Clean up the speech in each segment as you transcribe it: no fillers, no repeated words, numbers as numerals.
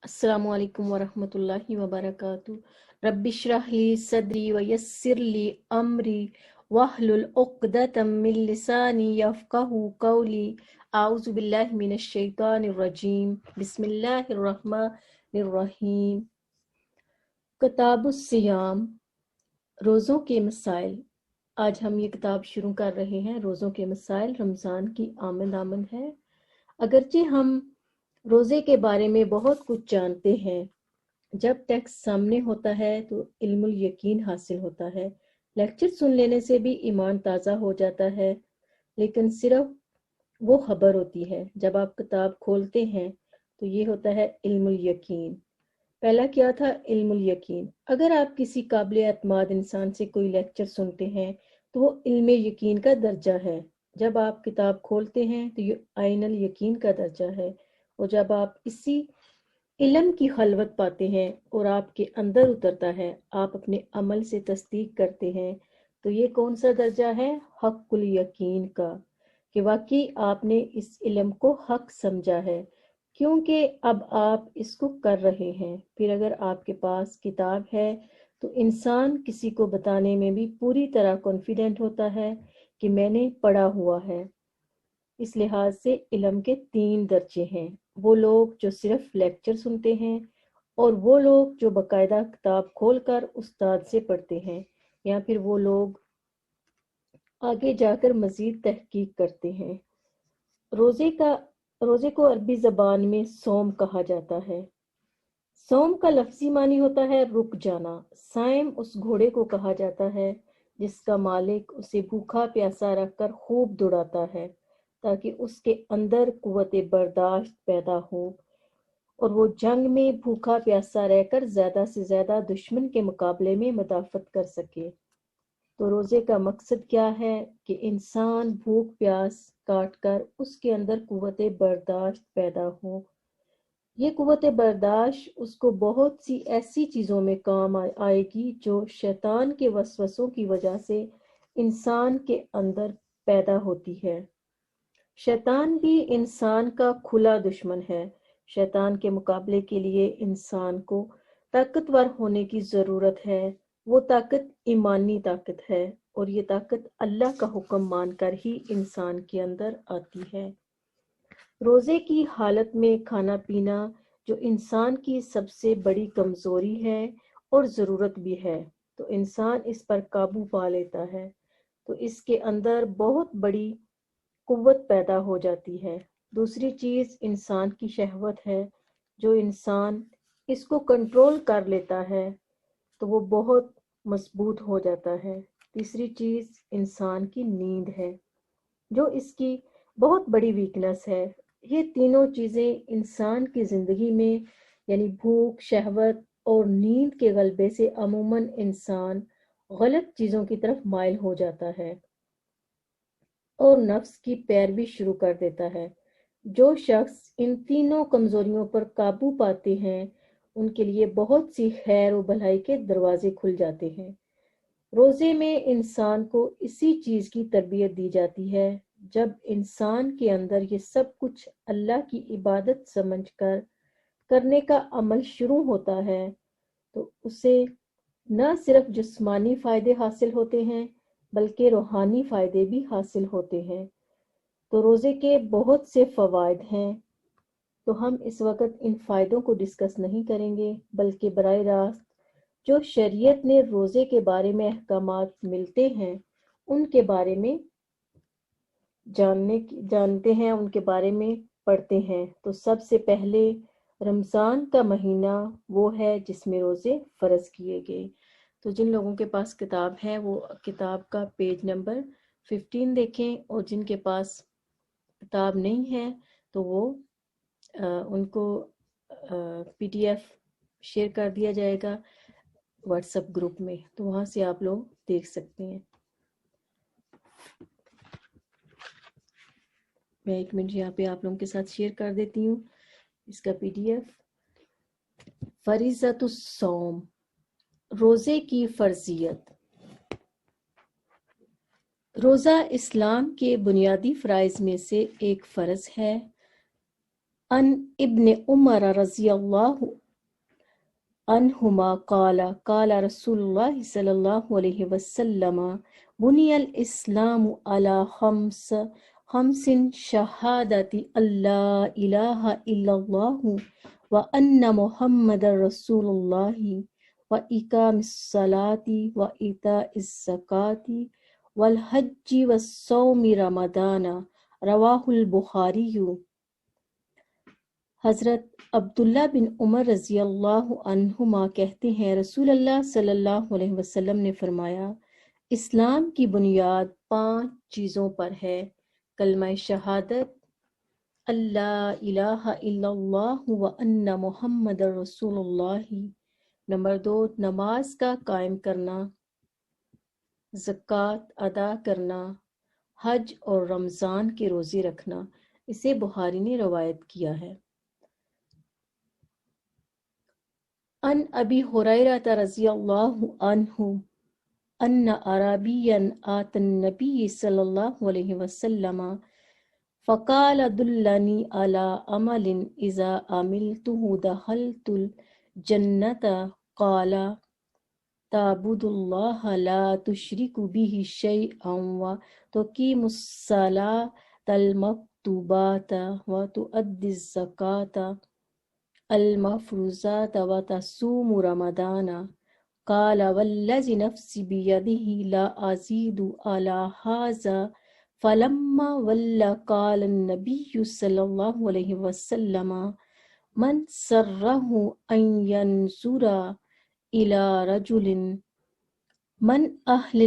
अस्सलामु अलैकुम वरहमतुल्लाहि वबरकातुहू। रब्बिश्रह ली सदरी वयस्सिर ली अमरी वहलुल उक़दतम मिन लिसानी यफ़क़हू क़ौली। आऊज़ु बिल्लाहि मिनश शैतानिर रजीम। बिस्मिल्लाहिर रहमानिर रहीम। किताबुस सियाम, रोज़ों के मसाइल। आज हम ये किताब शुरू कर रहे हैं। रोज़ों के मसाइल रमज़ान की आमद है। अगरचे हम रोज़े के बारे में बहुत कुछ जानते हैं, जब टेक्स्ट सामने होता है तो इल्मुल यकीन हासिल होता है। लेक्चर सुन लेने से भी ईमान ताज़ा हो जाता है, लेकिन सिर्फ वो खबर होती है। जब आप किताब खोलते हैं तो ये होता है इल्मुल यकीन। पहला क्या था? इल्मुल यकीन। अगर आप किसी काबिल एतमाद इंसान से कोई लेक्चर सुनते हैं तो वो इल्म यकीन का दर्जा है। जब आप किताब खोलते हैं तो ये आइनल यकीन का दर्जा है। और जब आप इसी इल्म की खलवत पाते हैं और आपके अंदर उतरता है, आप अपने अमल से तस्दीक करते हैं, तो ये कौन सा दर्जा है? हक़्क़ुल यकीन का, कि वाकई आपने इस इल्म को हक समझा है, क्योंकि अब आप इसको कर रहे हैं। फिर अगर आपके पास किताब है तो इंसान किसी को बताने में भी पूरी तरह कॉन्फिडेंट होता है कि मैंने पढ़ा हुआ है। इस लिहाज से इल्म के 3 दर्जे हैं। वो लोग जो सिर्फ लेक्चर सुनते हैं, और वो लोग जो बाकायदा किताब खोलकर उस्ताद से पढ़ते हैं, या फिर वो लोग आगे जाकर मजीद तहकीक करते हैं। रोज़े को अरबी ज़बान में सौम कहा जाता है। सौम का लफ्ज़ी मानी होता है रुक जाना। साइम उस घोड़े को कहा जाता है जिसका मालिक उसे भूखा प्यासा रखकर खूब दौड़ाता है, ताकि उसके अंदर कुव्वत बर्दाश्त पैदा हो और वो जंग में भूखा प्यासा रहकर ज़्यादा से ज़्यादा दुश्मन के मुकाबले में मदाफ़त कर सके। तो रोज़े का मकसद क्या है? कि इंसान भूख प्यास काट कर उसके अंदर कुव्वत बर्दाश्त पैदा हो। ये कुव्वत बर्दाश्त उसको बहुत सी ऐसी चीज़ों में काम आएगी जो शैतान के वसवसों की वजह से इंसान के अंदर पैदा होती है। शैतान भी इंसान का खुला दुश्मन है। शैतान के मुकाबले के लिए इंसान को ताकतवर होने की ज़रूरत है। वो ताकत ईमानी ताकत है, और ये ताकत अल्लाह का हुक्म मानकर ही इंसान के अंदर आती है। रोज़े की हालत में खाना पीना जो इंसान की सबसे बड़ी कमज़ोरी है और ज़रूरत भी है, तो इंसान इस पर काबू पा लेता है, तो इसके अंदर बहुत बड़ी कुव्वत पैदा हो जाती है। दूसरी चीज़ इंसान की शहवत है। जो इंसान इसको कंट्रोल कर लेता है तो वो बहुत मजबूत हो जाता है। तीसरी चीज़ इंसान की नींद है, जो इसकी बहुत बड़ी वीकनेस है। ये तीनों चीज़ें इंसान की ज़िंदगी में, यानी भूख, शहवत और नींद के गलबे से अमूमन इंसान गलत चीज़ों की तरफ माइल हो जाता है और नफ्स की पैरवी शुरू कर देता है। जो शख्स इन तीनों कमजोरियों पर काबू पाते हैं, उनके लिए बहुत सी खैर और भलाई के दरवाजे खुल जाते हैं। रोज़े में इंसान को इसी चीज़ की तरबियत दी जाती है। जब इंसान के अंदर ये सब कुछ अल्लाह की इबादत समझकर करने का अमल शुरू होता है, तो उसे न सिर्फ जिस्मानी फ़ायदे हासिल होते हैं, बल्कि रूहानी फ़ायदे भी हासिल होते हैं। तो रोज़े के बहुत से फ़वाइद हैं, तो हम इस वक्त इन फ़ायदों को डिस्कस नहीं करेंगे, बल्कि बराह रास्त जो शरीयत ने रोज़े के बारे में अहकामात मिलते हैं उनके बारे में जानते हैं, उनके बारे में पढ़ते हैं। तो सबसे पहले रमज़ान का महीना वो है जिसमें रोज़े फ़र्ज किए गए। तो जिन लोगों के पास किताब है वो किताब का पेज नंबर 15 देखें, और जिनके पास किताब नहीं है तो वो उनको PDF शेयर कर दिया जाएगा व्हाट्सएप ग्रुप में, तो वहाँ से आप लोग देख सकते हैं। मैं 1 मिनट यहाँ पे आप लोगों के साथ शेयर कर देती हूँ इसका PDF। फरीज़तुस सौम, रोज़े की फ़र्जियत। रोज़ा इस्लाम के बुनियादी फ़राइज़ में से एक फ़र्ज़ है। ان ابن عمر رضی اللہ عنہما قال قال رسول اللہ صلی اللہ علیہ وسلم بنی الاسلام علی خمس شہادت اللہ الہ الا اللہ وان محمد رسول اللہ واقام الصلاة وایتاء الزکاة والحج والصوم رمضان رواہ البخاری۔ حضرت عبداللہ بن عمر رضی اللہ عنہما کہتے ہیں رسول اللہ صلی اللہ علیہ وسلم نے فرمایا اسلام کی بنیاد 5 چیزوں پر ہے: کلمہ شہادت اللہ الہ الا اللہ وان محمد رسول اللہ، نمبر 2 نماز کا قائم کرنا، زکوٰۃ ادا کرنا، حج اور رمضان کے روزے رکھنا۔ اسے بخاری نے روایت کیا ہے۔ ان ابی ہریرہ رضی اللہ عنہ ان اعرابیا آتی النبی صلی اللہ علیہ وسلم فقال دلنی علی عمل اذا عملته دخلت الجنة قال تعبد اللہ لا تشرک به شیئا وتقیم الصلاة المکتوبات وتؤدی الزکاة المفروضات وتصوم رمضان قال والذی نفسی بیدہ لا ازید علی ھذا فلما ولى قال النبی صلی اللہ علیہ وسلم من سرہ ان ینظر الی رجل من اہل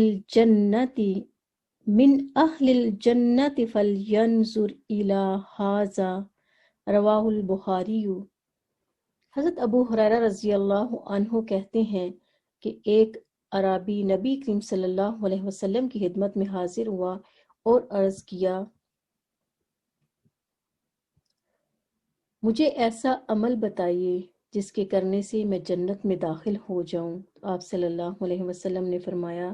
الجنة فلینظر الی ھذا رواہ البخاری۔ حضرت ابو ہریرہ رضی اللہ عنہ کہتے ہیں کہ ایک اعرابی نبی کریم صلی اللہ علیہ وسلم کی خدمت میں حاضر ہوا اور عرض کیا مجھے ایسا عمل بتائیے جس کے کرنے سے میں جنت میں داخل ہو جاؤں۔ آپ صلی اللہ علیہ وسلم نے فرمایا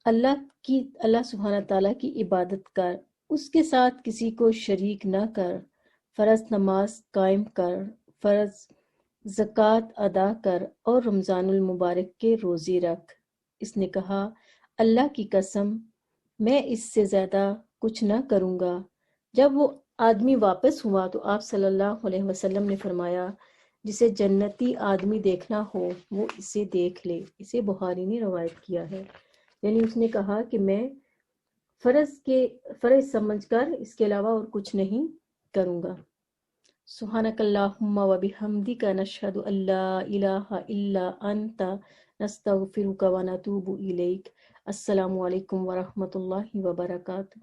اللہ سبحانہ تعالیٰ کی عبادت کر، اس کے ساتھ کسی کو شریک نہ کر، فرض نماز قائم کر، فرض زکوٰۃ ادا کر اور رمضان المبارک کے روزے رکھ۔ اس نے کہا اللہ کی قسم میں اس سے زیادہ کچھ نہ کروں گا۔ جب وہ آدمی واپس ہوا تو آپ صلی اللہ علیہ وسلم نے فرمایا جسے جنتی آدمی دیکھنا ہو وہ اسے دیکھ لے۔ اسے بخاری نے روایت کیا ہے۔ یعنی اس نے کہا کہ میں فرض سمجھ کر اس کے علاوہ اور کچھ نہیں کروں گا۔ سبحانک اللہم و بحمدک نشہد ان لا الہ الا انت نستغفرک و نتوب الیک۔ السلام علیکم ورحمۃ اللہ وبرکاتہ۔